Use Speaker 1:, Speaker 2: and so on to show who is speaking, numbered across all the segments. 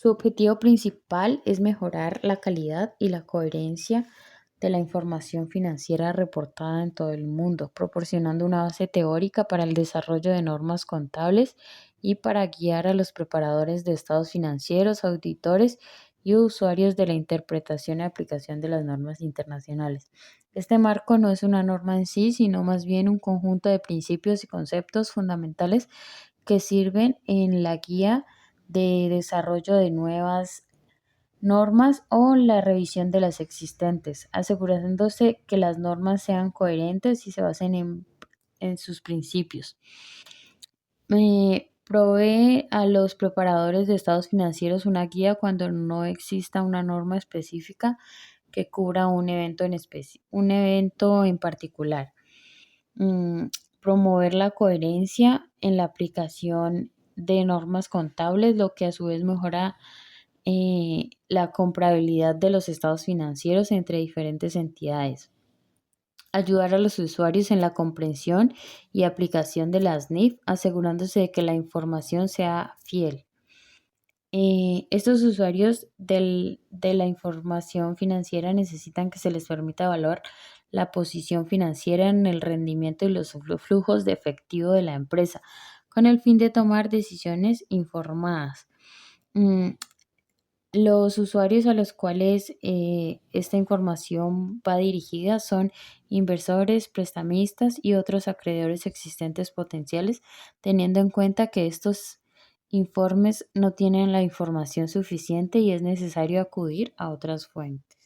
Speaker 1: Su objetivo principal es mejorar la calidad y la coherencia de la información financiera reportada en todo el mundo, proporcionando una base teórica para el desarrollo de normas contables y para guiar a los preparadores de estados financieros, auditores y usuarios de la interpretación y aplicación de las normas internacionales. Este marco no es una norma en sí, sino más bien un conjunto de principios y conceptos fundamentales que sirven en la guía de desarrollo de nuevas normas o la revisión de las existentes, asegurándose que las normas sean coherentes y se basen en sus principios. Provee a los preparadores de estados financieros una guía cuando no exista una norma específica que cubra un evento en particular. mm, Promover la coherencia en la aplicación de normas contables, lo que a su vez mejora la comparabilidad de los estados financieros entre diferentes entidades. Ayudar a los usuarios en la comprensión y aplicación de las NIF, asegurándose de que la información sea fiel. Estos usuarios de la información financiera necesitan que se les permita evaluar la posición financiera en el rendimiento y los flujos de efectivo de la empresa, con el fin de tomar decisiones informadas. Mm, los usuarios a los cuales esta información va dirigida son inversores, prestamistas y otros acreedores existentes potenciales, teniendo en cuenta que estos informes no tienen la información suficiente y es necesario acudir a otras fuentes.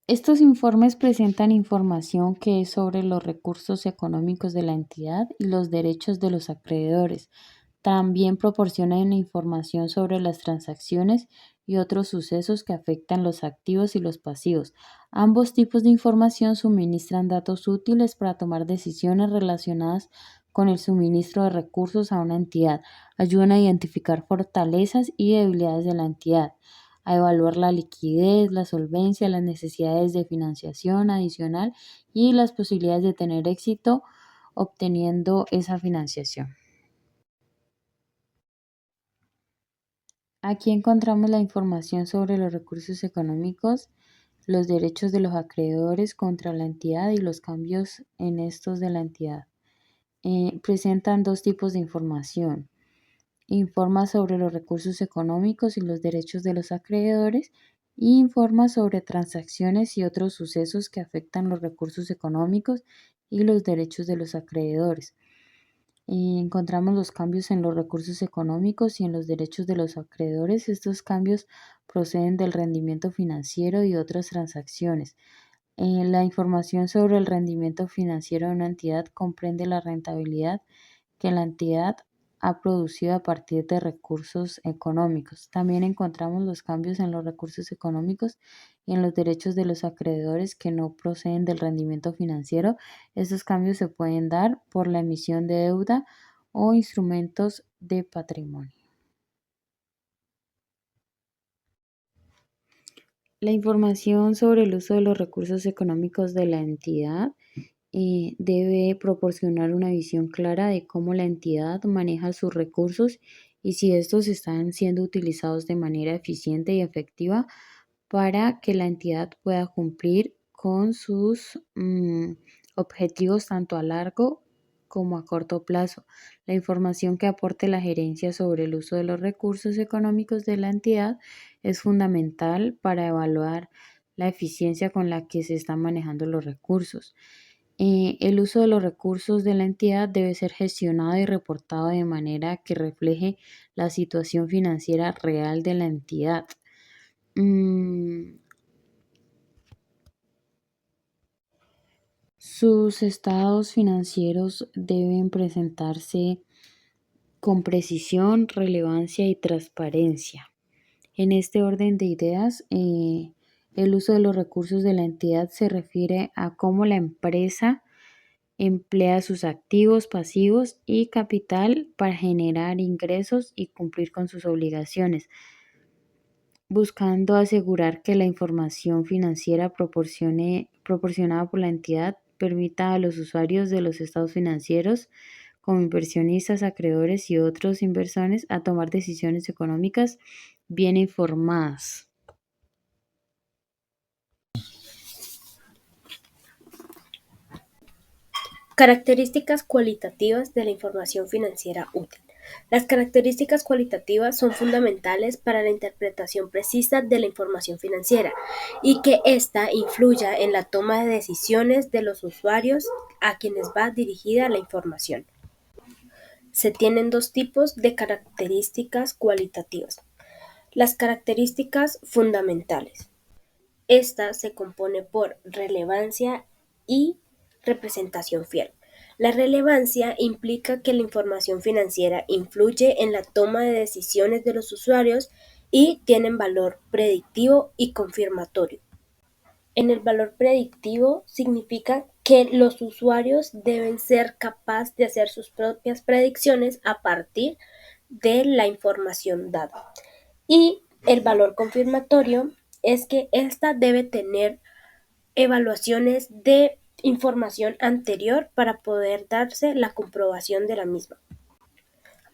Speaker 1: Estos informes presentan información que es sobre los recursos económicos de la entidad y los derechos de los acreedores. También proporcionan información sobre las transacciones y otros sucesos que afectan los activos y los pasivos. Ambos tipos de información suministran datos útiles para tomar decisiones relacionadas con el suministro de recursos a una entidad. Ayudan a identificar fortalezas y debilidades de la entidad, a evaluar la liquidez, la solvencia, las necesidades de financiación adicional y las posibilidades de tener éxito obteniendo esa financiación. Aquí encontramos la información sobre los recursos económicos, los derechos de los acreedores contra la entidad y los cambios en estos de la entidad. Presentan dos tipos de información. Informa sobre los recursos económicos y los derechos de los acreedores y informa sobre transacciones y otros sucesos que afectan los recursos económicos y los derechos de los acreedores. Encontramos los cambios en los recursos económicos y en los derechos de los acreedores. Estos cambios proceden del rendimiento financiero y otras transacciones. La información sobre el rendimiento financiero de una entidad comprende la rentabilidad que la entidad ha producido a partir de recursos económicos. También encontramos los cambios en los recursos económicos y en los derechos de los acreedores que no proceden del rendimiento financiero. Estos cambios se pueden dar por la emisión de deuda o instrumentos de patrimonio. La información sobre el uso de los recursos económicos de la entidad debe proporcionar una visión clara de cómo la entidad maneja sus recursos y si estos están siendo utilizados de manera eficiente y efectiva para que la entidad pueda cumplir con sus objetivos tanto a largo como a corto plazo. La información que aporte la gerencia sobre el uso de los recursos económicos de la entidad es fundamental para evaluar la eficiencia con la que se están manejando los recursos. El uso de los recursos de la entidad debe ser gestionado y reportado de manera que refleje la situación financiera real de la entidad. Mm, Sus estados financieros deben presentarse con precisión, relevancia y transparencia. En este orden de ideas, el uso de los recursos de la entidad se refiere a cómo la empresa emplea sus activos, pasivos y capital para generar ingresos y cumplir con sus obligaciones, buscando asegurar que la información financiera proporcionada por la entidad permita a los usuarios de los estados financieros como inversionistas, acreedores y otros inversores a tomar decisiones económicas bien informadas.
Speaker 2: Características cualitativas de la información financiera útil. Las características cualitativas son fundamentales para la interpretación precisa de la información financiera y que ésta influya en la toma de decisiones de los usuarios a quienes va dirigida la información. Se tienen dos tipos de características cualitativas. Las características fundamentales. Esta se compone por relevancia y representación fiel. La relevancia implica que la información financiera influye en la toma de decisiones de los usuarios y tienen valor predictivo y confirmatorio. En el valor predictivo significa que los usuarios deben ser capaces de hacer sus propias predicciones a partir de la información dada. Y el valor confirmatorio es que ésta debe tener evaluaciones de información anterior para poder darse la comprobación de la misma.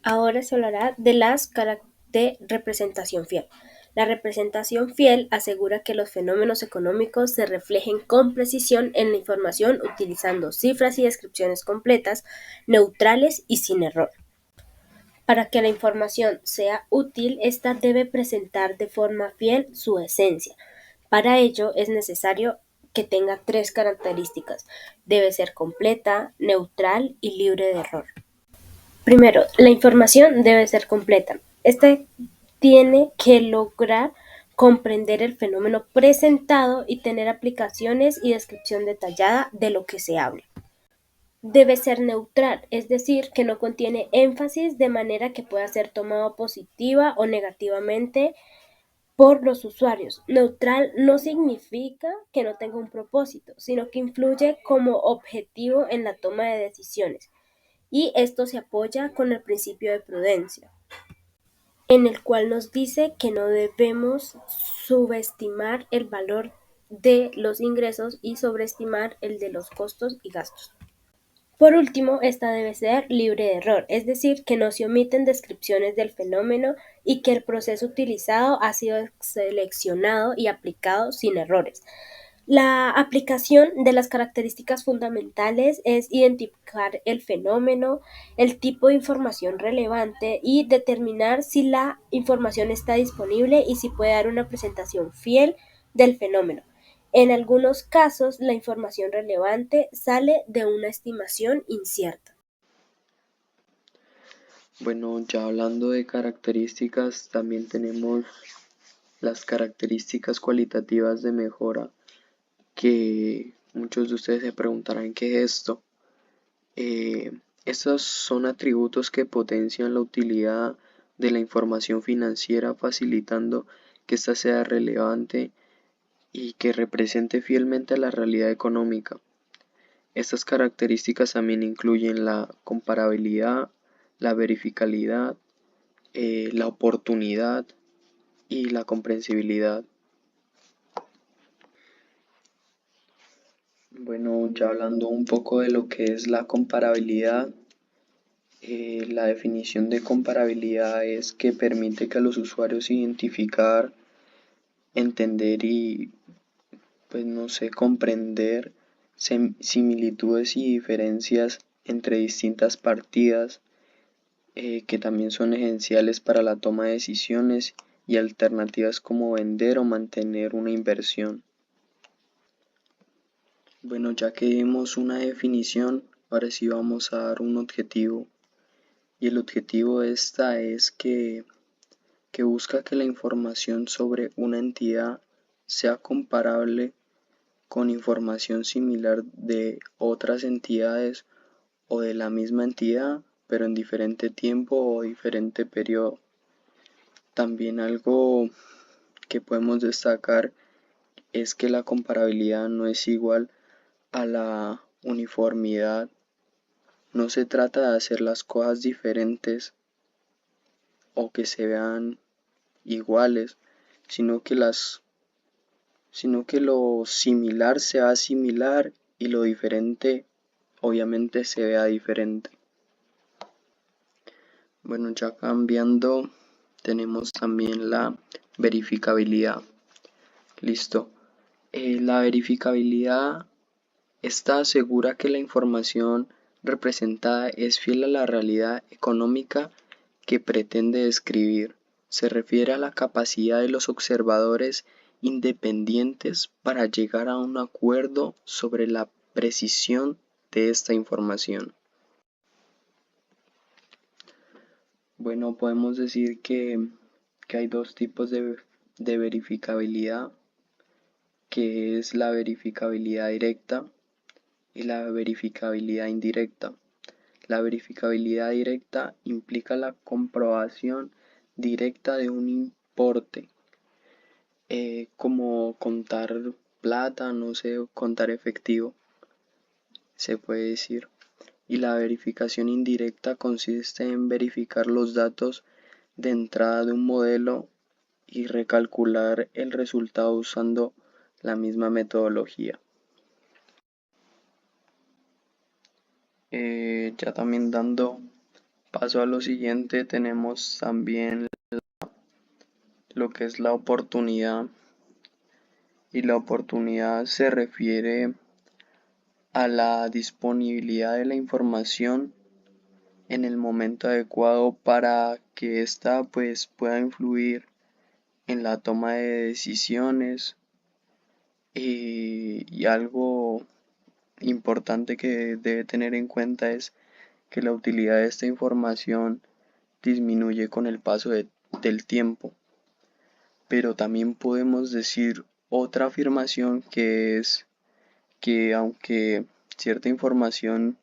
Speaker 2: Ahora se hablará de las características de representación fiel. La representación fiel asegura que los fenómenos económicos se reflejen con precisión en la información utilizando cifras y descripciones completas, neutrales y sin error. Para que la información sea útil, ésta debe presentar de forma fiel su esencia. Para ello es necesario que tenga tres características. Debe ser completa, neutral y libre de error. Primero, la información debe ser completa. Esta tiene que lograr comprender el fenómeno presentado y tener aplicaciones y descripción detallada de lo que se habla. Debe ser neutral, es decir, que no contiene énfasis de manera que pueda ser tomado positiva o negativamente por los usuarios. Neutral no significa que no tenga un propósito, sino que influye como objetivo en la toma de decisiones. Y esto se apoya con el principio de prudencia, en el cual nos dice que no debemos subestimar el valor de los ingresos y sobreestimar el de los costos y gastos. Por último, esta debe ser libre de error, es decir, que no se omiten descripciones del fenómeno y que el proceso utilizado ha sido seleccionado y aplicado sin errores. La aplicación de las características fundamentales es identificar el fenómeno, el tipo de información relevante y determinar si la información está disponible y si puede dar una presentación fiel del fenómeno. En algunos casos, la información relevante sale de una estimación incierta.
Speaker 3: Bueno, ya hablando de características, también tenemos las características cualitativas de mejora, que muchos de ustedes se preguntarán qué es esto. Estos son atributos que potencian la utilidad de la información financiera, facilitando que ésta sea relevante y que represente fielmente la realidad económica. Estas características también incluyen la comparabilidad, la verificabilidad, la oportunidad y la comprensibilidad. Bueno, ya hablando un poco de lo que es la comparabilidad, la definición de comparabilidad es que permite que a los usuarios identificar, entender y, pues no sé, comprender similitudes y diferencias entre distintas partidas, que también son esenciales para la toma de decisiones y alternativas como vender o mantener una inversión. Bueno, ya que vimos una definición, ahora sí vamos a dar un objetivo. Y el objetivo de esta es que busca que la información sobre una entidad sea comparable con información similar de otras entidades o de la misma entidad, pero en diferente tiempo o diferente periodo. También algo que podemos destacar es que la comparabilidad no es igual a la uniformidad. No se trata de hacer las cosas diferentes o que se vean iguales, sino que lo similar sea similar y lo diferente obviamente se vea diferente. Bueno, ya cambiando, tenemos también la verificabilidad. Listo. La verificabilidad esta asegura que la información representada es fiel a la realidad económica que pretende describir. Se refiere a la capacidad de los observadores independientes para llegar a un acuerdo sobre la precisión de esta información. Bueno, podemos decir que hay dos tipos de verificabilidad, que es la verificabilidad directa y la verificabilidad indirecta. La verificabilidad directa implica la comprobación directa de un importe, como contar plata, no sé, contar efectivo, se puede decir. Y la verificación indirecta consiste en verificar los datos de entrada de un modelo y recalcular el resultado usando la misma metodología. Ya también dando paso a lo siguiente, tenemos también lo que es la oportunidad. Y la oportunidad se refiere a la disponibilidad de la información en el momento adecuado para que ésta pues pueda influir en la toma de decisiones, y algo importante que debe tener en cuenta es que la utilidad de esta información disminuye con el paso del tiempo. Pero también podemos decir otra afirmación, que es que aunque cierta información,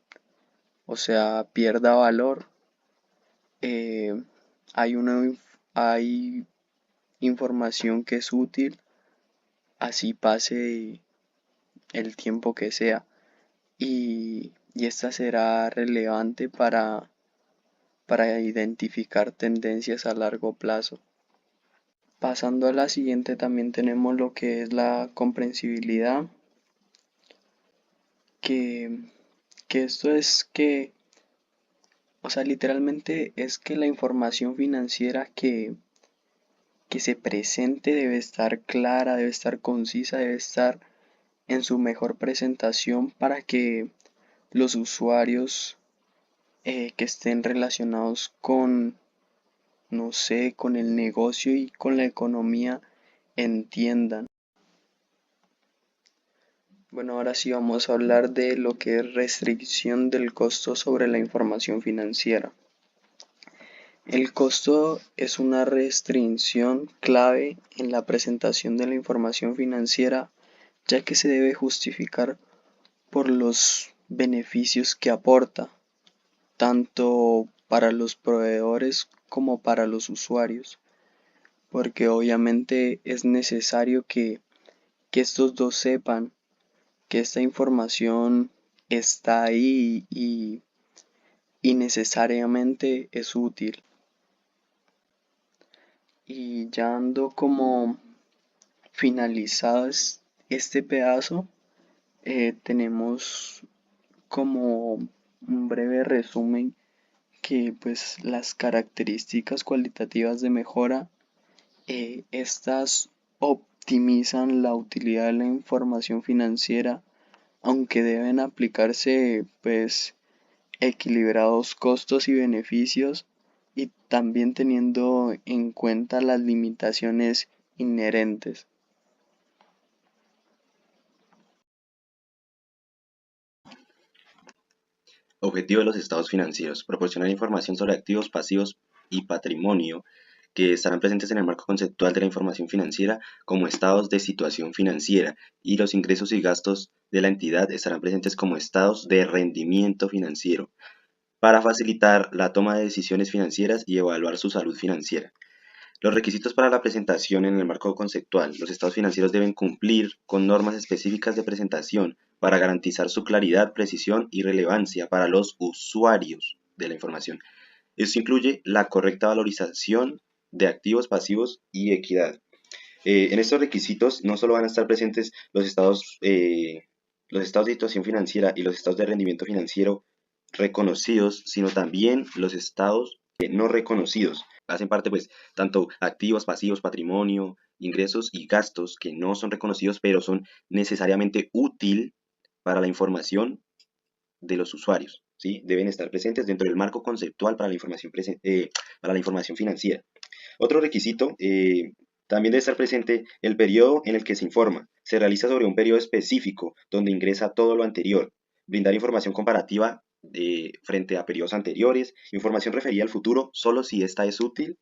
Speaker 3: o sea, pierda valor, eh, hay información que es útil, así pase el tiempo que sea, y esta será relevante para identificar tendencias a largo plazo. Pasando a la siguiente, también tenemos lo que es la comprensibilidad, que, que esto es que, o sea, literalmente es que la información financiera que se presente debe estar clara, debe estar concisa, debe estar en su mejor presentación para que los usuarios que estén relacionados con, no sé, con el negocio y con la economía entiendan. Bueno, ahora sí vamos a hablar de lo que es restricción del costo sobre la información financiera. El costo es una restricción clave en la presentación de la información financiera, ya que se debe justificar por los beneficios que aporta, tanto para los proveedores como para los usuarios, porque obviamente es necesario que estos dos sepan que esta información está ahí y necesariamente es útil. Y ya dando como finalizado este pedazo, tenemos como un breve resumen que pues las características cualitativas de mejora, estas optimizan la utilidad de la información financiera, aunque deben aplicarse pues equilibrados costos y beneficios, y también teniendo en cuenta las limitaciones inherentes.
Speaker 4: Objetivo de los estados financieros: proporcionar información sobre activos, pasivos y patrimonio que estarán presentes en el marco conceptual de la información financiera como estados de situación financiera, y los ingresos y gastos de la entidad estarán presentes como estados de rendimiento financiero, para facilitar la toma de decisiones financieras y evaluar su salud financiera. Los requisitos para la presentación en el marco conceptual: los estados financieros deben cumplir con normas específicas de presentación para garantizar su claridad, precisión y relevancia para los usuarios de la información. Esto incluye la correcta valorización de activos, pasivos y equidad. En estos requisitos no solo van a estar presentes los estados de situación financiera y los estados de rendimiento financiero reconocidos, sino también los estados no reconocidos. Hacen parte, pues, tanto activos, pasivos, patrimonio, ingresos y gastos que no son reconocidos, pero son necesariamente útil para la información de los usuarios, ¿sí? Deben estar presentes dentro del marco conceptual para la información financiera. Otro requisito, también debe estar presente el periodo en el que se informa. Se realiza sobre un periodo específico donde ingresa todo lo anterior. Brindar información comparativa frente a periodos anteriores. Información referida al futuro solo si esta es útil.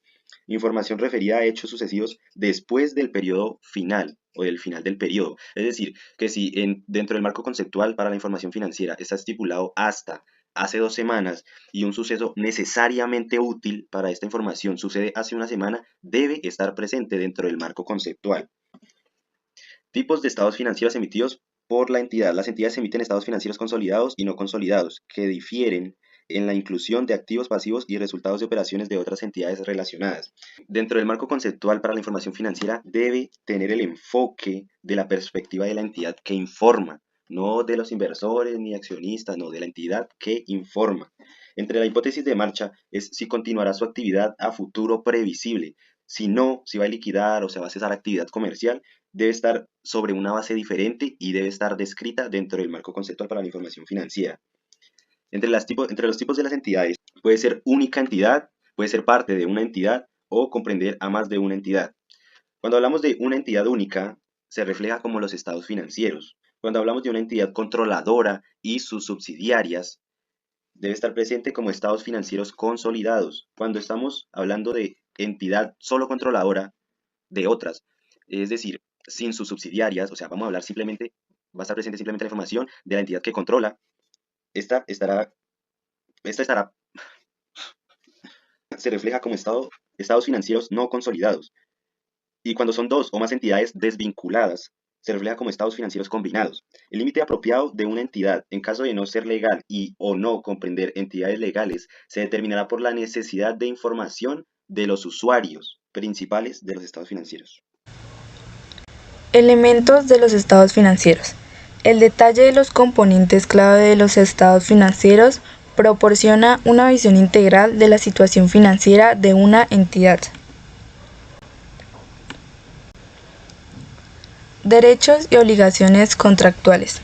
Speaker 4: Información referida a hechos sucesivos después del periodo final o del final del periodo. Es decir, que si dentro del marco conceptual para la información financiera está estipulado hasta hace 2 semanas y un suceso necesariamente útil para esta información sucede hace una semana, debe estar presente dentro del marco conceptual. Tipos de estados financieros emitidos por la entidad. Las entidades emiten estados financieros consolidados y no consolidados, que difieren en la inclusión de activos pasivos y resultados de operaciones de otras entidades relacionadas. Dentro del marco conceptual para la información financiera debe tener el enfoque de la perspectiva de la entidad que informa, no de los inversores ni accionistas, no, de la entidad que informa. Entre la hipótesis de marcha es si continuará su actividad a futuro previsible, si no, si va a liquidar o se va a cesar actividad comercial, debe estar sobre una base diferente y debe estar descrita dentro del marco conceptual para la información financiera. Entre los tipos de las entidades, puede ser única entidad, puede ser parte de una entidad o comprender a más de una entidad. Cuando hablamos de una entidad única, se refleja como los estados financieros. Cuando hablamos de una entidad controladora y sus subsidiarias, debe estar presente como estados financieros consolidados. Cuando estamos hablando de entidad solo controladora de otras, es decir, sin sus subsidiarias, o sea, vamos a hablar simplemente, va a estar presente simplemente la información de la entidad que controla. Esta se refleja como estados financieros no consolidados. Y cuando son 2 o más entidades desvinculadas, se refleja como estados financieros combinados. El límite apropiado de una entidad, en caso de no ser legal y o no comprender entidades legales, se determinará por la necesidad de información de los usuarios principales de los estados financieros.
Speaker 5: Elementos de los estados financieros. El detalle de los componentes clave de los estados financieros proporciona una visión integral de la situación financiera de una entidad. Derechos y obligaciones contractuales.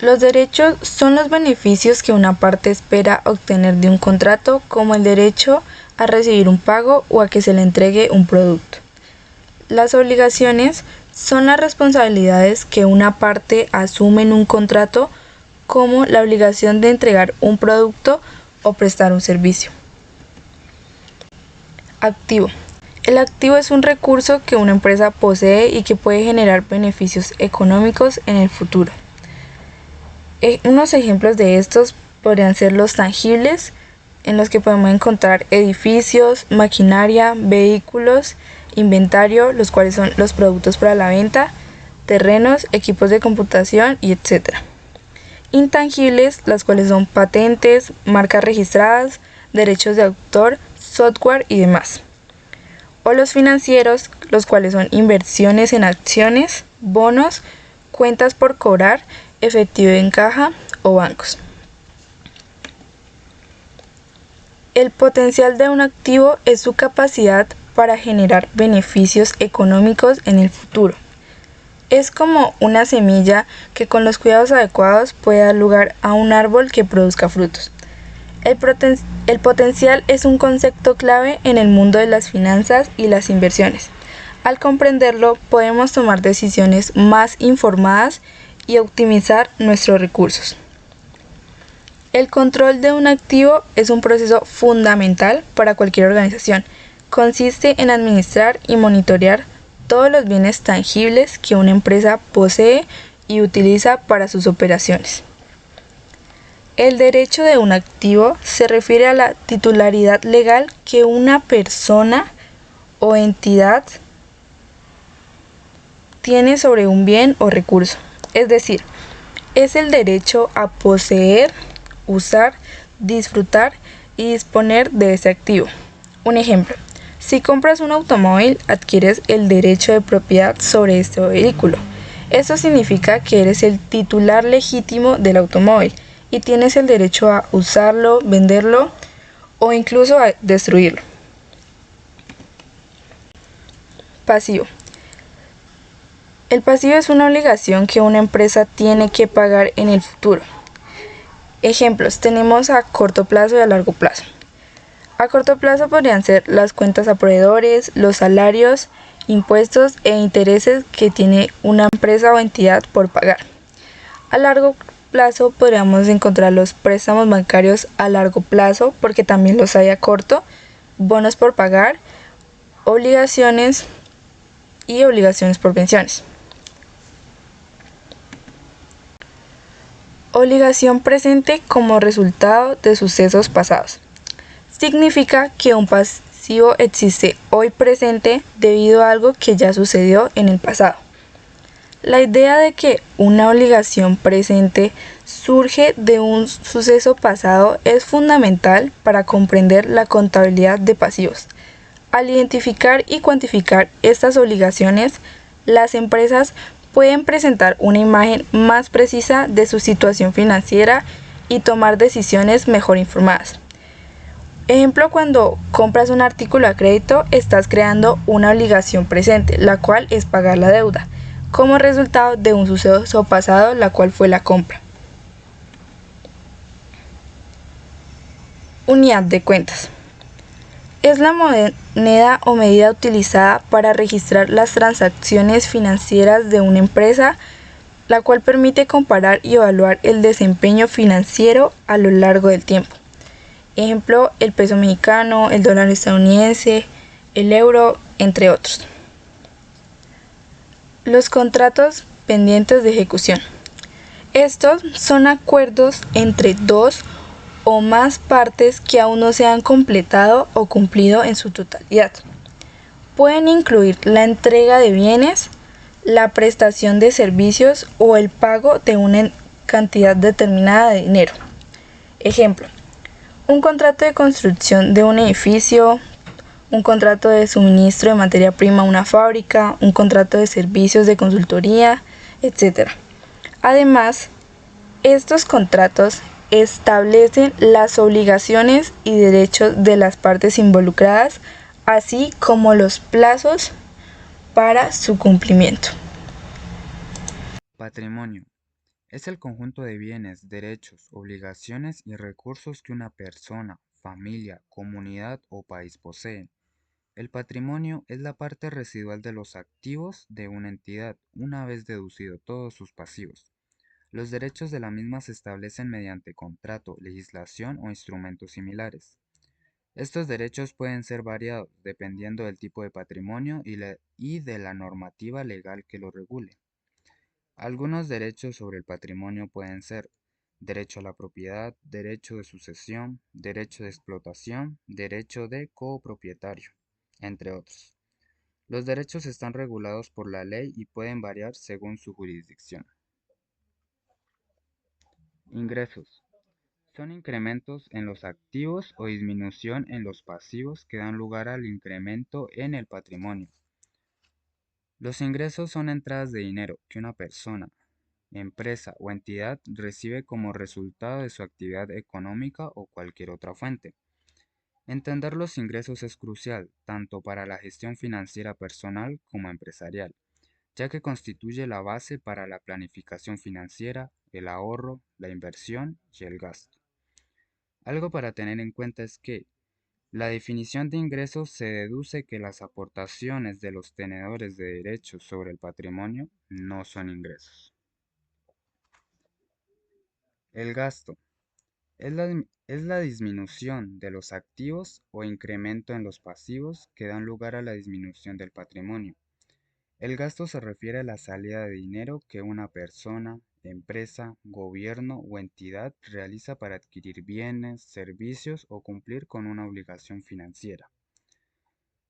Speaker 5: Los derechos son los beneficios que una parte espera obtener de un contrato, como el derecho a recibir un pago o a que se le entregue un producto. Las obligaciones son las responsabilidades que una parte asume en un contrato, como la obligación de entregar un producto o prestar un servicio. Activo. El activo es un recurso que una empresa posee y que puede generar beneficios económicos en el futuro. Unos ejemplos de estos podrían ser los tangibles, en los que podemos encontrar edificios, maquinaria, vehículos, inventario, los cuales son los productos para la venta, terrenos, equipos de computación y etc. Intangibles, las cuales son patentes, marcas registradas, derechos de autor, software y demás. O los financieros, los cuales son inversiones en acciones, bonos, cuentas por cobrar, efectivo en caja o bancos. El potencial de un activo es su capacidad para generar beneficios económicos en el futuro. Es como una semilla que con los cuidados adecuados puede dar lugar a un árbol que produzca frutos. El potencial es un concepto clave en el mundo de las finanzas y las inversiones. Al comprenderlo, podemos tomar decisiones más informadas y optimizar nuestros recursos. El control de un activo es un proceso fundamental para cualquier organización. Consiste en administrar y monitorear todos los bienes tangibles que una empresa posee y utiliza para sus operaciones. El derecho de un activo se refiere a la titularidad legal que una persona o entidad tiene sobre un bien o recurso. Es decir, es el derecho a poseer, usar, disfrutar y disponer de ese activo. Un ejemplo, si compras un automóvil, adquieres el derecho de propiedad sobre este vehículo. Esto significa que eres el titular legítimo del automóvil y tienes el derecho a usarlo, venderlo o incluso a destruirlo. Pasivo. El pasivo es una obligación que una empresa tiene que pagar en el futuro. Ejemplos tenemos a corto plazo y a largo plazo. A corto plazo podrían ser las cuentas a proveedores, los salarios, impuestos e intereses que tiene una empresa o entidad por pagar. A largo plazo podríamos encontrar los préstamos bancarios a largo plazo, porque también los hay a corto, bonos por pagar, obligaciones y obligaciones por pensiones. Obligación presente como resultado de sucesos pasados. Significa que un pasivo existe hoy presente debido a algo que ya sucedió en el pasado. La idea de que una obligación presente surge de un suceso pasado es fundamental para comprender la contabilidad de pasivos. Al identificar y cuantificar estas obligaciones, las empresas pueden presentar una imagen más precisa de su situación financiera y tomar decisiones mejor informadas. Ejemplo, cuando compras un artículo a crédito, estás creando una obligación presente, la cual es pagar la deuda, como resultado de un suceso pasado, la cual fue la compra. Unidad de cuentas. Es la moneda o medida utilizada para registrar las transacciones financieras de una empresa, la cual permite comparar y evaluar el desempeño financiero a lo largo del tiempo. Ejemplo, el peso mexicano, el dólar estadounidense, el euro, entre otros. Los contratos pendientes de ejecución. Estos son acuerdos entre dos o más partes que aún no se han completado o cumplido en su totalidad. Pueden incluir la entrega de bienes, la prestación de servicios o el pago de una cantidad determinada de dinero. Ejemplo, un contrato de construcción de un edificio, un contrato de suministro de materia prima a una fábrica, un contrato de servicios de consultoría, etc. Además, estos contratos establecen las obligaciones y derechos de las partes involucradas, así como los plazos para su cumplimiento.
Speaker 6: Patrimonio. Es el conjunto de bienes, derechos, obligaciones y recursos que una persona, familia, comunidad o país poseen. El patrimonio es la parte residual de los activos de una entidad, una vez deducido todos sus pasivos. Los derechos de la misma se establecen mediante contrato, legislación o instrumentos similares. Estos derechos pueden ser variados dependiendo del tipo de patrimonio y de la normativa legal que lo regule. Algunos derechos sobre el patrimonio pueden ser derecho a la propiedad, derecho de sucesión, derecho de explotación, derecho de copropietario, entre otros. Los derechos están regulados por la ley y pueden variar según su jurisdicción. Ingresos. Son incrementos en los activos o disminución en los pasivos que dan lugar al incremento en el patrimonio. Los ingresos son entradas de dinero que una persona, empresa o entidad recibe como resultado de su actividad económica o cualquier otra fuente. Entender los ingresos es crucial tanto para la gestión financiera personal como empresarial, ya que constituye la base para la planificación financiera, el ahorro, la inversión y el gasto. Algo para tener en cuenta es que la definición de ingresos se deduce que las aportaciones de los tenedores de derechos sobre el patrimonio no son ingresos. El gasto es la disminución de los activos o incremento en los pasivos que dan lugar a la disminución del patrimonio. El gasto se refiere a la salida de dinero que una persona, empresa, gobierno o entidad realiza para adquirir bienes, servicios o cumplir con una obligación financiera.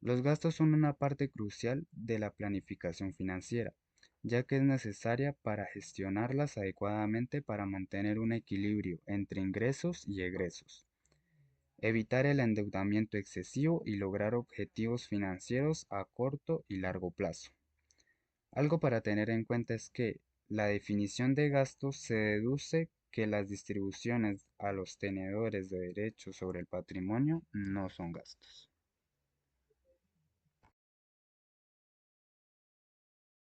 Speaker 6: Los gastos son una parte crucial de la planificación financiera, ya que es necesaria para gestionarlas adecuadamente para mantener un equilibrio entre ingresos y egresos, evitar el endeudamiento excesivo y lograr objetivos financieros a corto y largo plazo. Algo para tener en cuenta es que la definición de gastos se deduce que las distribuciones a los tenedores de derechos sobre el patrimonio no son gastos.